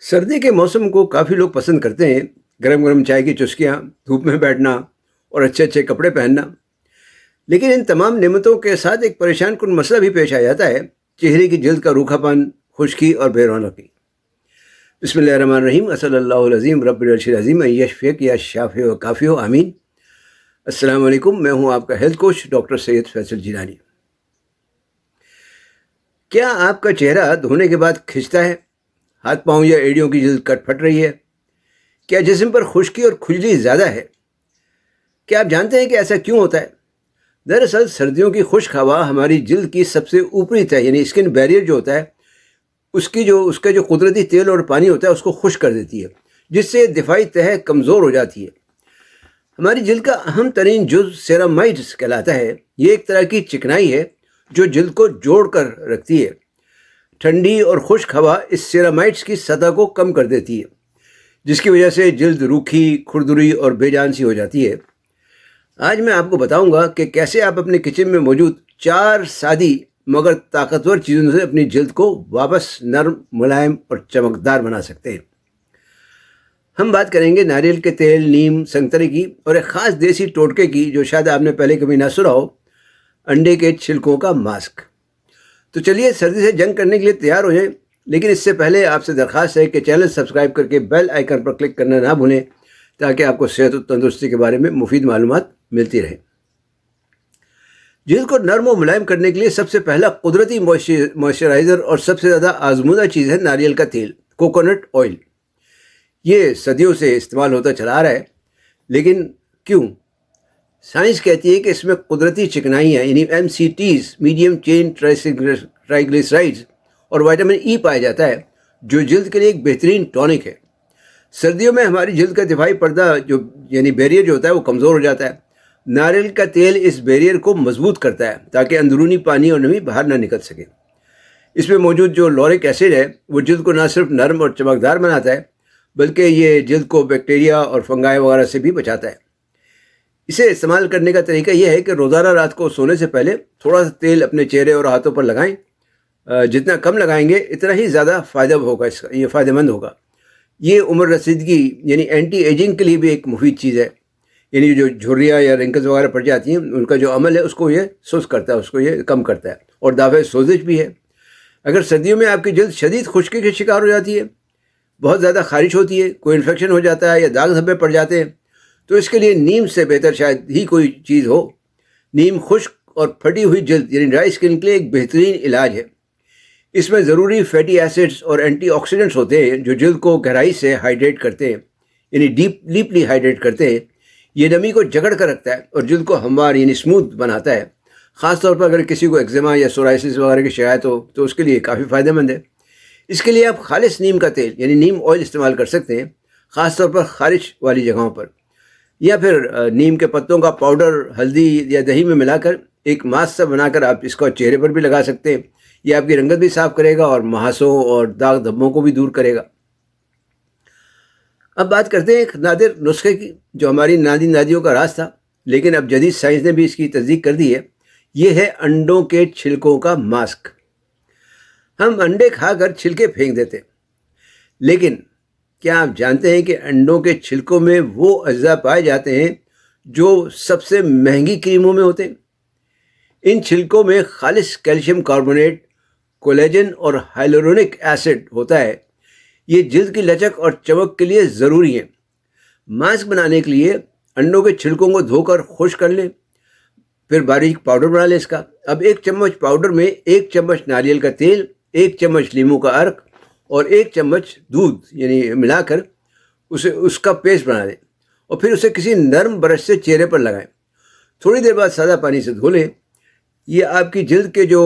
सर्दी के मौसम को काफ़ी लोग पसंद करते हैं। गरम गरम चाय की चुस्कियाँ, धूप में बैठना और अच्छे अच्छे कपड़े पहनना। लेकिन इन तमाम नेमतों के साथ एक परेशान कुन मसला भी पेश आ जाता है। चेहरे की जल्द का रूखापन, खुश्की और बेरौनकी। बिस्मिल्लाहिर्रहमानिर्रहीम। अस्सलाल्लाहु अज़ीम रब्बिल अर्शिल अज़ीम यशफ़िक या शाफ़ी व काफ़ी हो आमीन। अस्सलाम वालेकुम। मैं हूँ आपका health coach doctor Syed Faisal Jilani. क्या आपका चेहरा धोने के बाद खिंचता है? हाथ पाँव या एड़ियों की जल्द कट फट रही है? क्या जिस्म पर खुश्की और खुजली ज़्यादा है? क्या आप जानते हैं कि ऐसा क्यों होता है? दरअसल सर्दियों की खुश्क हवा हमारी जल्द की सबसे ऊपरी तह यानी स्किन बैरियर जो होता है उसका जो कुदरती तेल और पानी होता है उसको खुश्क कर देती है, जिससे दिफाई तह कमज़ोर हो जाती है। हमारी जल्द का अहम तरीन जुज़ सेरामाइड्स कहलाता है। ये एक तरह की चिकनाई है जो जल्द को जोड़ कर रखती है। ठंडी और खुश्क हवा इस सेरामाइड्स की सतह को कम कर देती है, जिसकी वजह से जल्द रूखी, खुरदुरी और बेजान सी हो जाती है। आज मैं आपको बताऊंगा कि कैसे आप अपने किचन में मौजूद 4 सादी मगर ताकतवर चीज़ों से अपनी जल्द को वापस नरम, मुलायम और चमकदार बना सकते हैं। हम बात करेंगे नारियल के तेल, नीम, संतरे की और एक ख़ास देसी टोटके की जो शायद आपने पहले कभी ना सुना हो, अंडे के छिलकों का मास्क। तो चलिए सर्दी से जंग करने के लिए तैयार हो जाएं। लेकिन इससे पहले आपसे दरख्वास्त है कि चैनल सब्सक्राइब करके बेल आइकन पर क्लिक करना ना भूलें, ताकि आपको सेहत और तंदुरुस्ती के बारे में मुफीद मालूमात मिलती रहे। जल्द को नरम और मुलायम करने के लिए सबसे पहला कुदरती मॉइस्चराइज़र और सबसे ज़्यादा आजमूदा चीज़ है नारियल का तेल, कोकोनट ऑयल। ये सदियों से इस्तेमाल होता चला आ रहा है, लेकिन क्यों? साइंस कहती है कि इसमें कुदरती चिकनाइयाँ यानी MCTs, मीडियम चेन ट्राइग्लिसराइड्स और विटामिन E पाया जाता है, जो जल्द के लिए एक बेहतरीन टॉनिक है। सर्दियों में हमारी जल्द का दिफाई पर्दा जो यानी बैरियर जो होता है वो कमज़ोर हो जाता है। नारियल का तेल इस बैरियर को मजबूत करता है ताकि अंदरूनी पानी और नमी बाहर ना निकल सके। इसमें मौजूद जो लॉरिक एसिड है वो जल्द को ना सिर्फ नरम और चमकदार बनाता है, बल्कि ये जल्द को बैक्टीरिया और फंगाई वगैरह से भी बचाता है। इसे इस्तेमाल करने का तरीका यह है कि रोज़ाना रात को सोने से पहले थोड़ा सा तेल अपने चेहरे और हाथों पर लगाएं। जितना कम लगाएंगे इतना ही ज़्यादा फ़ायदा होगा, ये फ़ायदेमंद होगा। ये उम्र रसीदगी यानी एंटी एजिंग के लिए भी एक मुफीद चीज़ है। यानी जो झुर्रियाँ या रिंकल्स वगैरह पड़ जाती हैं उनका जो अमल है उसको ये सुस्त करता है, उसको ये कम करता है। और दावे सोजिश भी है। अगर सर्दियों में आपकी जल्द शदीद खुश्की के शिकार हो जाती है, बहुत ज़्यादा खारिश होती है, कोई इन्फेक्शन हो जाता है या दाग धब्बे पड़ जाते हैं, तो इसके लिए नीम से बेहतर शायद ही कोई चीज़ हो। नीम खुश्क और फटी हुई जल्द यानी ड्राई स्किन के लिए एक बेहतरीन इलाज है। इसमें ज़रूरी फैटी एसिड्स और एंटीऑक्सीडेंट्स होते हैं जो जल्द को गहराई से हाइड्रेट करते हैं, यानी डीपली हाइड्रेट करते हैं। ये नमी को जकड़ कर रखता है और जल्द को हमवार यानी स्मूथ बनाता है। ख़ास तौर पर अगर किसी को एक्जिमा या सोराइसिस वगैरह की शिकायत हो तो उसके लिए काफ़ी फ़ायदेमंद है। इसके लिए आप खालिश नीम का तेल यानी नीम ऑयल इस्तेमाल कर सकते हैं, ख़ास तौर पर खारिश वाली जगहों पर। या फिर नीम के पत्तों का पाउडर हल्दी या दही में मिलाकर एक मास्क सा बनाकर आप इसको चेहरे पर भी लगा सकते हैं। ये आपकी रंगत भी साफ़ करेगा और महासों और दाग धब्बों को भी दूर करेगा। अब बात करते हैं एक नादिर नुस्खे की जो हमारी नानी दादियों का राज था, लेकिन अब जदीद साइंस ने भी इसकी तस्दीक कर दी है। ये है अंडों के छिलकों का मास्क। हम अंडे खाकर छिलके फेंक देते, लेकिन क्या आप जानते हैं कि अंडों के छिलकों में वो अज्जा पाए जाते हैं जो सबसे महंगी क्रीमों में होते हैं? इन छिलकों में खालिश कैल्शियम कार्बोनेट, कोलेजन और हाइलुरोनिक एसिड होता है। ये जल्द की लचक और चमक के लिए ज़रूरी है। मास्क बनाने के लिए अंडों के छिलकों को धोकर खुश्क कर लें, फिर बारीक पाउडर बना लें इसका। अब 1 चम्मच पाउडर में 1 चम्मच नारियल का तेल, 1 चम्मच नींबू का अर्क और 1 चम्मच दूध यानी मिलाकर उसका पेस्ट बना लें और फिर उसे किसी नरम ब्रश से चेहरे पर लगाएं। थोड़ी देर बाद सादा पानी से धो लें। ये आपकी जल्द के जो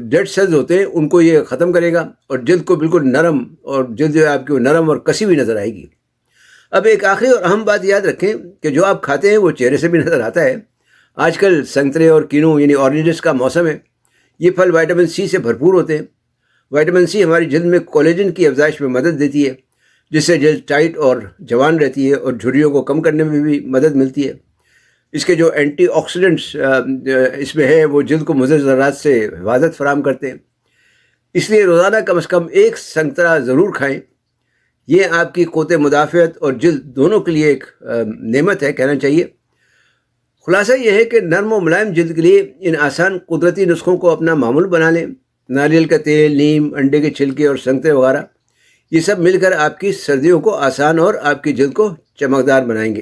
डेड सेल्स होते हैं उनको ये ख़त्म करेगा और जल्द को बिल्कुल नरम, और जल्द जो है आपकी वो नरम और कसी हुई नज़र आएगी। अब एक आखिरी और अहम बात याद रखें कि जो आप खाते हैं वो चेहरे से भी नज़र आता है। आजकल संतरे और कीनू यानी ऑरेंजेस का मौसम है। ये फल विटामिन C से भरपूर होते हैं। विटामिन C हमारी जल्द में कोलेजन की अफजाइश में मदद देती है, जिससे जल्द टाइट और जवान रहती है और झुर्रियों को कम करने में भी मदद मिलती है। इसके जो एंटीऑक्सीडेंट्स इसमें है वो जल्द को मुज़र ज़रात से हिफाजत फराहम करते हैं। इसलिए रोज़ाना कम से कम 1 संतरा ज़रूर खाएं। یہ آپ کی قوت مدافعت اور جلد دونوں کے لیے ایک نعمت ہے کہنا چاہیے۔ خلاصہ یہ ہے کہ نرم و ملائم جلد کے لیے ان آسان قدرتی نسخوں کو اپنا معمول بنا لیں۔ ناریل کا تیل، نیم، انڈے کے چھلکے اور سنگتر وغیرہ، یہ سب مل کر آپ کی سردیوں کو آسان اور آپ کی جلد کو چمکدار بنائیں گے۔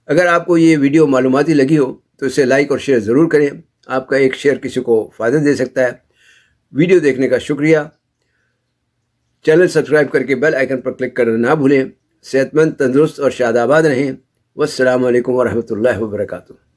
اگر آپ کو یہ ویڈیو معلوماتی لگی ہو تو اسے لائک اور شیئر ضرور کریں۔ آپ کا ایک شیئر کسی کو فائدہ دے سکتا ہے۔ ویڈیو دیکھنے کا شکریہ۔ چینل سبسکرائب کر کے بیل آئیکن پر کلک کرنا نہ بھولیں۔ صحت مند، تندرست اور شاد آباد رہیں۔ والسلام علیکم ورحمۃ اللہ وبرکاتہ۔